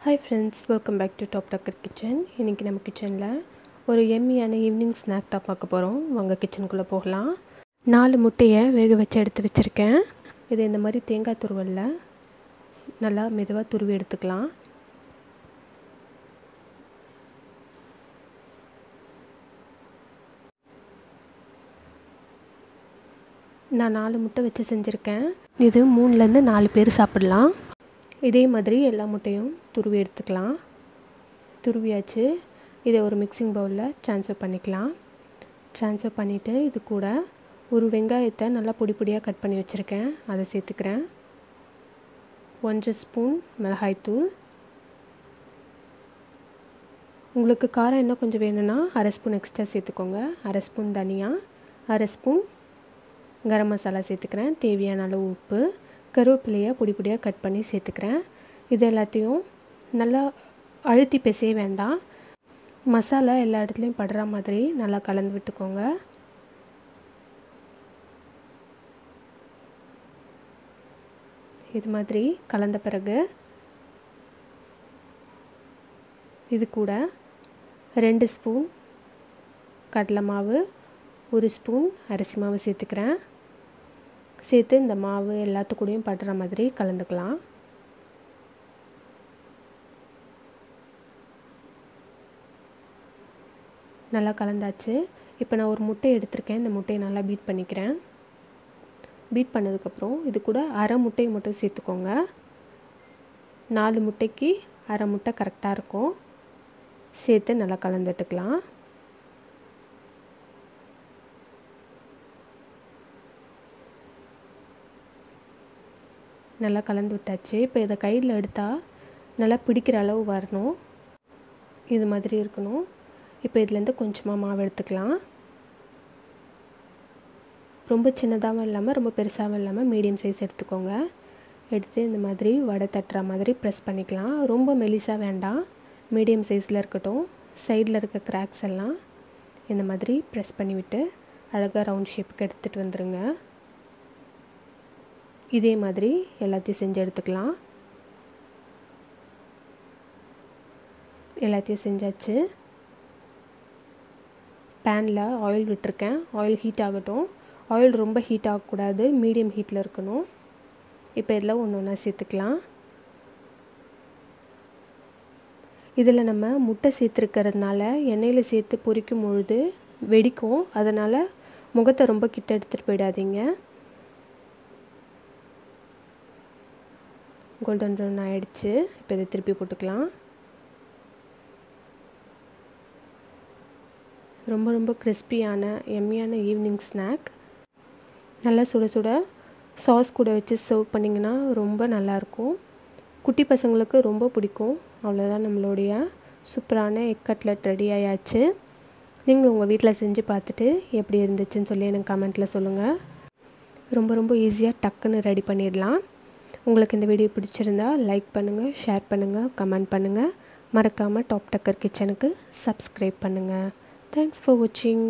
Hi friends, welcome back to Top Tucker Kitchen. இன்னைக்கு நம்ம கிச்சன்ல ஒரு எம்மியான ஈவினிங் ஸ்நாக் தான் பார்க்க போறோம். வாங்க கிச்சனுக்குள்ள போகலாம். 4 முட்டையை வேக வச்சு எடுத்து வச்சிருக்கேன். இது இந்த மாதிரி தேங்காய் துருவல்ல நல்லா மெதுவா துருவி எடுத்துக்கலாம். நான் 4 முட்டை வச்சு செஞ்சிருக்கேன். இது 3ல இருந்து 4 பேர் சாப்பிடலாம். இதே மாதிரி எல்லா முட்டையும் துருவி எடுத்துக்கலாம். துருவியாச்சு. இதை ஒரு மிக்சிங் பவுலில் ட்ரான்ஸ்ஃபர் பண்ணிக்கலாம். ட்ரான்ஸ்ஃபர் பண்ணிவிட்டு இது கூட ஒரு வெங்காயத்தை நல்லா பொடி பொடியாக கட் பண்ணி வச்சுருக்கேன். அதை சேர்த்துக்கிறேன். 1 ஸ்பூன் மிளகாய்த்தூள். உங்களுக்கு காரம் இன்னும் கொஞ்சம் வேணும்னா 1/2 ஸ்பூன் எக்ஸ்ட்ரா சேர்த்துக்கோங்க. 1/2 ஸ்பூன் தனியா, 1/2 ஸ்பூன் கரம் மசாலா சேர்த்துக்கிறேன். தேவையான அளவு உப்பு, கருவேப்பிலையை பொடி பொடியாக கட் பண்ணி சேர்த்துக்கிறேன். இது எல்லாத்தையும் நல்லா அழுத்தி பிசைய வேண்டாம். மசாலா எல்லா இடத்துலையும் படுற மாதிரி நல்லா கலந்து விட்டுக்கோங்க. இது மாதிரி கலந்த பிறகு இது கூட 2 ஸ்பூன் கடலை மாவு, 1 ஸ்பூன் அரிசி மாவு சேர்த்துக்கிறேன். சேர்த்து இந்த மாவு எல்லாத்துக்கூடையும் படுற மாதிரி கலந்துக்கலாம். நல்லா கலந்தாச்சு. இப்போ நான் ஒரு முட்டை எடுத்திருக்கேன். இந்த முட்டையை நல்லா பீட் பண்ணிக்கிறேன். பீட் பண்ணதுக்கப்புறம் இது கூட அரை முட்டையை மட்டும் சேர்த்துக்கோங்க. 4 முட்டைக்கு அரை முட்டை கரெக்டாக இருக்கும். சேர்த்து நல்லா கலந்துட்டுக்கலாம். நல்லா கலந்து விட்டாச்சு. இப்போ இதை கையில் எடுத்தால் நல்லா பிடிக்கிற அளவு வரணும். இது மாதிரி இருக்கணும். இப்போ இதுலேருந்து கொஞ்சமாக மாவு எடுத்துக்கலாம். ரொம்ப சின்னதாகவும் இல்லாமல் ரொம்ப பெருசாகவும் இல்லாமல் மீடியம் சைஸ் எடுத்துக்கோங்க. எடுத்து இந்த மாதிரி வடை தட்டுற மாதிரி ப்ரெஸ் பண்ணிக்கலாம். ரொம்ப மெலிசாக வேண்டாம், மீடியம் சைஸில் இருக்கட்டும். சைடில் இருக்க கிராக்ஸ் எல்லாம் இந்த மாதிரி ப்ரெஸ் பண்ணிவிட்டு அழகாக ரவுண்ட் ஷேப்புக்கு எடுத்துகிட்டு வந்துடுங்க. இதே மாதிரி எல்லாத்தையும் செஞ்சு எடுத்துக்கலாம். எல்லாத்தையும் செஞ்சாச்சு. பேனில் ஆயில் விட்டுருக்கேன். ஆயில் ஹீட் ஆகட்டும். ஆயில் ரொம்ப ஹீட் ஆகக்கூடாது, மீடியம் ஹீட்டில் இருக்கணும். இப்போ இதில் ஒன்று ஒன்றா சேர்த்துக்கலாம். இதில் நம்ம முட்டை சேர்த்துருக்கிறதுனால எண்ணெயில் சேர்த்து பொரிக்கும் பொழுது வெடிக்கும். அதனால் முகத்தை ரொம்ப கிட்ட எடுத்துகிட்டு போயிடாதீங்க. கோல்டன் ப்ரௌன் ஆகிடுச்சு. இப்போ இதை திருப்பி போட்டுக்கலாம். ரொம்ப ரொம்ப கிறிஸ்பியான எம்மியான ஈவினிங் ஸ்நாக். நல்லா சுட சுட சாஸ் கூட வச்சு சர்வ் பண்ணிங்கன்னா ரொம்ப நல்லாயிருக்கும். குட்டி பசங்களுக்கு ரொம்ப பிடிக்கும். அவ்வளோதான், நம்மளுடைய சூப்பரான எக் கட்லட் ரெடி ஆயாச்சு. நீங்களும் உங்கள் வீட்டில் செஞ்சு பார்த்துட்டு எப்படி இருந்துச்சுன்னு சொல்லி எனக்கு கமெண்ட்டில் சொல்லுங்கள். ரொம்ப ரொம்ப ஈஸியாக டக்குன்னு ரெடி பண்ணிடலாம். உங்களுக்கு இந்த வீடியோ பிடிச்சிருந்தா லைக் பண்ணுங்கள், ஷேர் பண்ணுங்கள், கமெண்ட் பண்ணுங்கள். மறக்காமல் டாப் டக்கர் கிச்சனுக்கு சப்ஸ்கிரைப் பண்ணுங்கள். Thanks for watching.